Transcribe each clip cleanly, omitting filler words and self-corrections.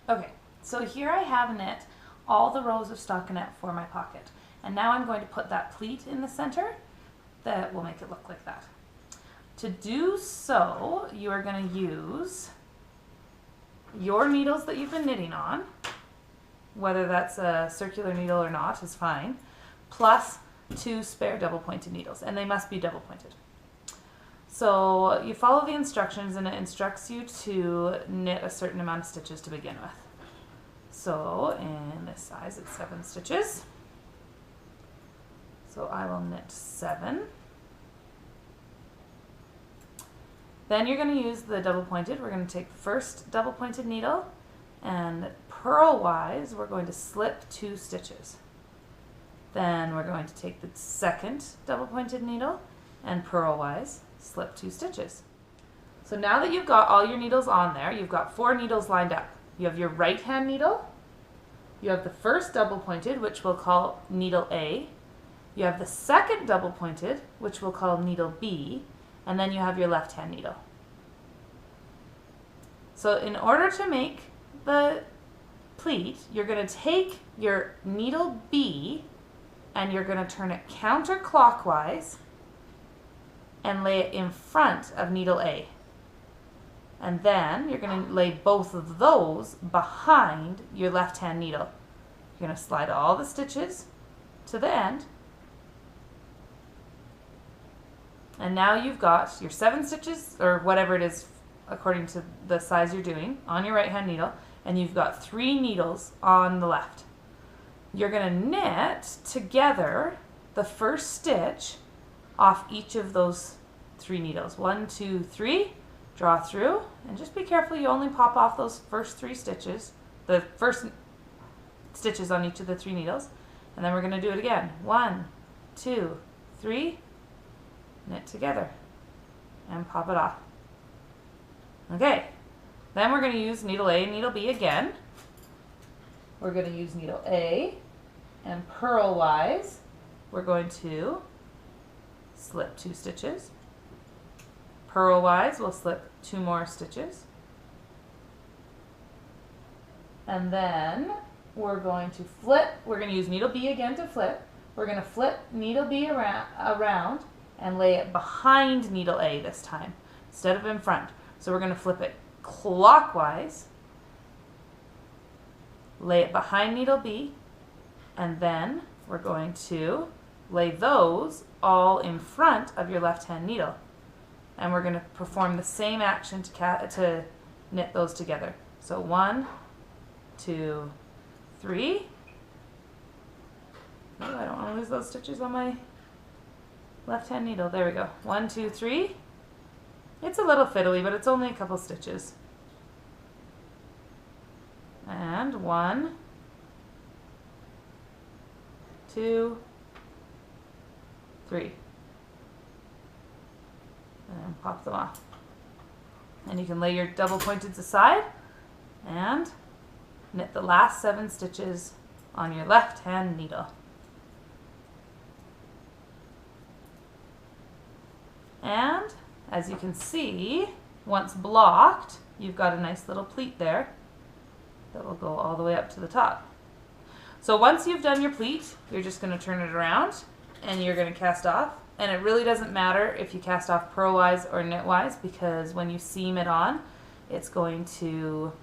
Okay, so here I have knit all the rows of stockinette for my pocket. And now I'm going to put that pleat in the center that will make it look like that. To do so, you are going to use your needles that you've been knitting on, whether that's a circular needle or not is fine, plus 2 spare double pointed needles, and they must be double pointed. So you follow the instructions and it instructs you to knit a certain amount of stitches to begin with. So in this size it's 7 stitches. So I will knit 7. Then you're going to use the double pointed. We're going to take the first double pointed needle and purlwise we're going to slip 2 stitches. Then we're going to take the second double pointed needle and purlwise slip 2 stitches. So now that you've got all your needles on there, you've got 4 needles lined up. You have your right hand needle, you have the first double pointed, which we'll call needle A, you have the second double pointed, which we'll call needle B, and then you have your left hand needle. So in order to make the pleat, you're going to take your needle B and you're going to turn it counterclockwise and lay it in front of needle A. And then you're going to lay both of those behind your left hand needle. You're going to slide all the stitches to the end. And now you've got your 7 stitches, or whatever it is according to the size you're doing, on your right hand needle, and you've got 3 needles on the left. You're going to knit together the first stitch off each of those 3 needles. 1, 2, 3, draw through, and just be careful you only pop off those first 3 stitches, the first stitches on each of the 3 needles, and then we're going to do it again. 1, 2, 3, knit together, and pop it off. Okay, then we're going to use needle A and needle B again. We're going to use needle A, and purlwise we're going to slip 2 stitches. Purlwise we'll slip 2 more stitches. And then we're going to flip, we're going to use needle B again to flip. We're going to flip needle B around and lay it behind needle A this time, instead of in front. So we're going to flip it clockwise, lay it behind needle B, and then we're going to lay those all in front of your left hand needle. And we're going to perform the same action to knit those together. So 1, 2, 3. Oh, I don't want to lose those stitches on my left hand needle. There we go. 1, 2, 3. It's a little fiddly, but it's only a couple stitches. And 1, 2, 3. And pop them off. And you can lay your double pointeds aside and knit the last 7 stitches on your left hand needle. And as you can see, once blocked, you've got a nice little pleat there that will go all the way up to the top. So once you've done your pleat, you're just going to turn it around and you're going to cast off. And it really doesn't matter if you cast off purlwise or knitwise, because when you seam it on, it's going to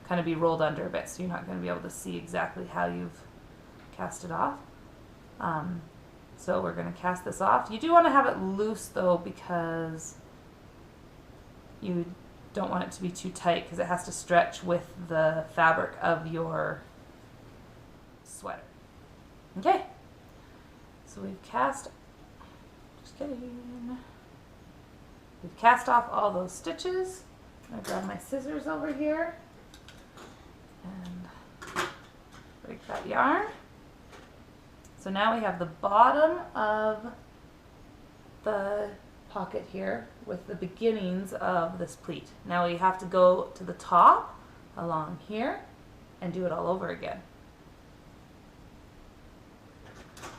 kind of be rolled under a bit, so you're not going to be able to see exactly how you've cast it off. So we're going to cast this off. You do want to have it loose though, because you don't want it to be too tight, because it has to stretch with the fabric of your sweater. Okay, so we've cast We've cast off all those stitches. I'm going to grab my scissors over here and break that yarn. So now we have the bottom of the pocket here with the beginnings of this pleat. Now we have to go to the top along here and do it all over again.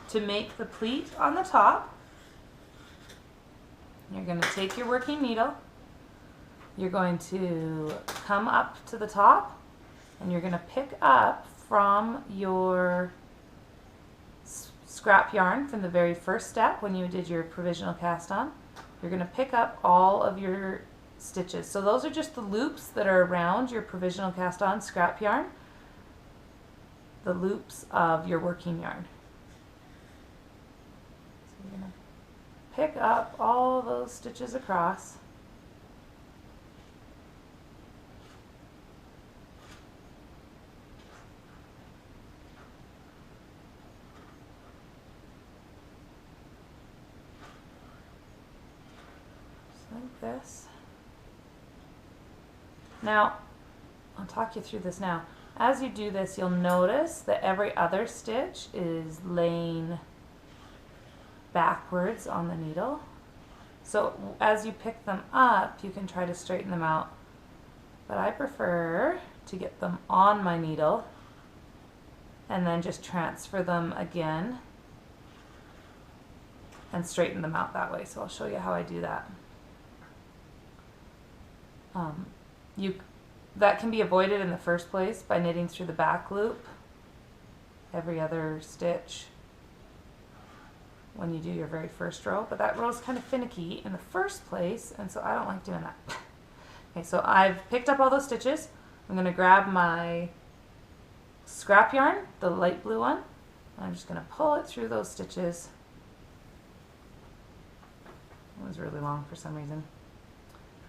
To make the pleat on the top, you're going to take your working needle, you're going to come up to the top and you're going to pick up from your scrap yarn from the very first step when you did your provisional cast on. You're going to pick up all of your stitches. So those are just the loops that are around your provisional cast on scrap yarn, the loops of your working yarn. So you're going to pick up all those stitches across. Like this. Now, I'll talk you through this now. As you do this, you'll notice that every other stitch is laying backwards on the needle. So as you pick them up, you can try to straighten them out. But I prefer to get them on my needle and then just transfer them again and straighten them out that way. So I'll show you how I do that. That can be avoided in the first place by knitting through the back loop every other stitch when you do your very first row, but that row is kind of finicky in the first place, and so I don't like doing that. Okay, so I've picked up all those stitches. I'm going to grab my scrap yarn, the light blue one, and I'm just going to pull it through those stitches. It was really long for some reason.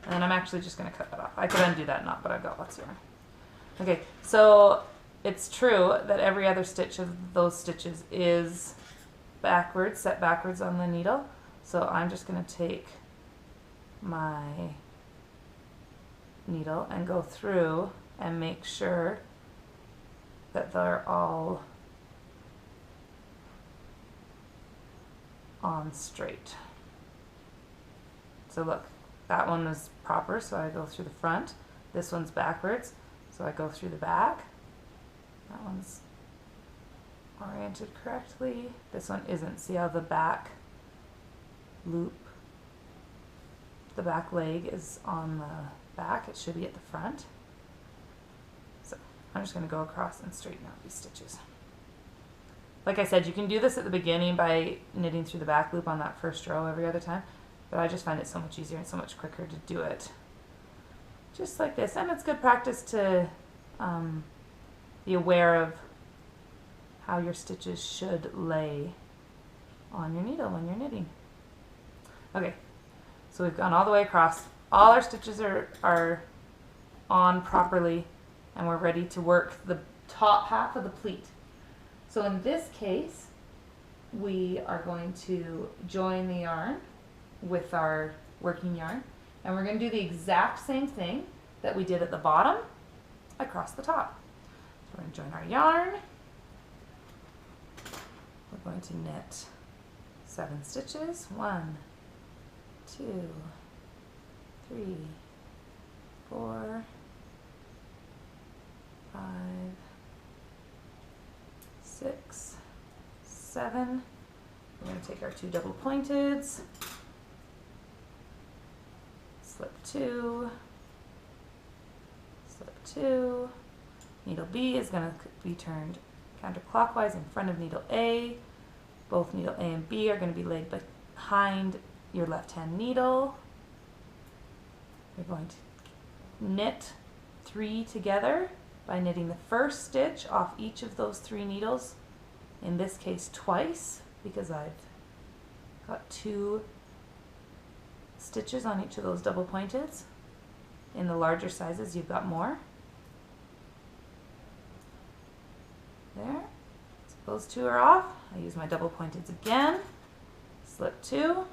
And then I'm actually just going to cut that off. I could undo that knot, but I've got lots of yarn. Okay, so it's true that every other stitch of those stitches is backwards, set backwards on the needle. So I'm just going to take my needle and go through and make sure that they're all on straight. So look. That one is proper, so I go through the front. This one's backwards, so I go through the back. That one's oriented correctly. This one isn't. See how the back loop, the back leg is on the back. It should be at the front. So I'm just going to go across and straighten out these stitches. Like I said, you can do this at the beginning by knitting through the back loop on that first row every other time. But I just find it so much easier and so much quicker to do it just like this. And it's good practice to be aware of how your stitches should lay on your needle when you're knitting. Okay, so we've gone all the way across. All our stitches are on properly, and we're ready to work the top half of the pleat. So in this case, we are going to join the yarn with our working yarn, and we're going to do the exact same thing that we did at the bottom across the top. So we're going to join our yarn. We're going to knit 7 stitches. 1, 2, 3, 4, 5, 6, 7. We're going to take our 2 double pointeds, slip 2, slip 2. Needle B is going to be turned counterclockwise in front of needle A. Both needle A and B are going to be laid behind your left hand needle. You're going to knit 3 together by knitting the first stitch off each of those 3 needles, in this case twice, because I've got 2 stitches on each of those double pointeds. In the larger sizes you've got more. There. So those 2 are off. I use my double pointeds again. Slip 2.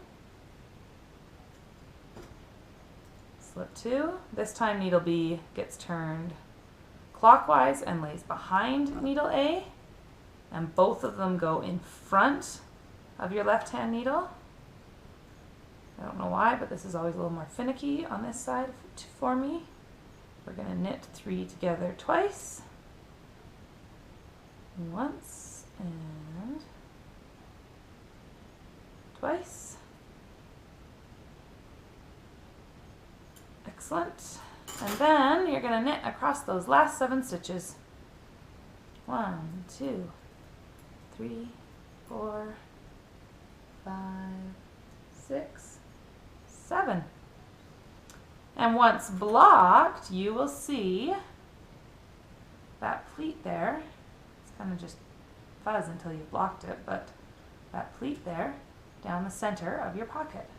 Slip 2. This time needle B gets turned clockwise and lays behind needle A, and both of them go in front of your left hand needle. I don't know why, but this is always a little more finicky on this side for me. We're going to knit 3 together twice. Once and twice. Excellent. And then you're going to knit across those last 7 stitches. 1, 2, 3, 4, 5, 6, 7. And once blocked, you will see that pleat there. It's kind of just fuzz until you've blocked it, but that pleat there down the center of your pocket.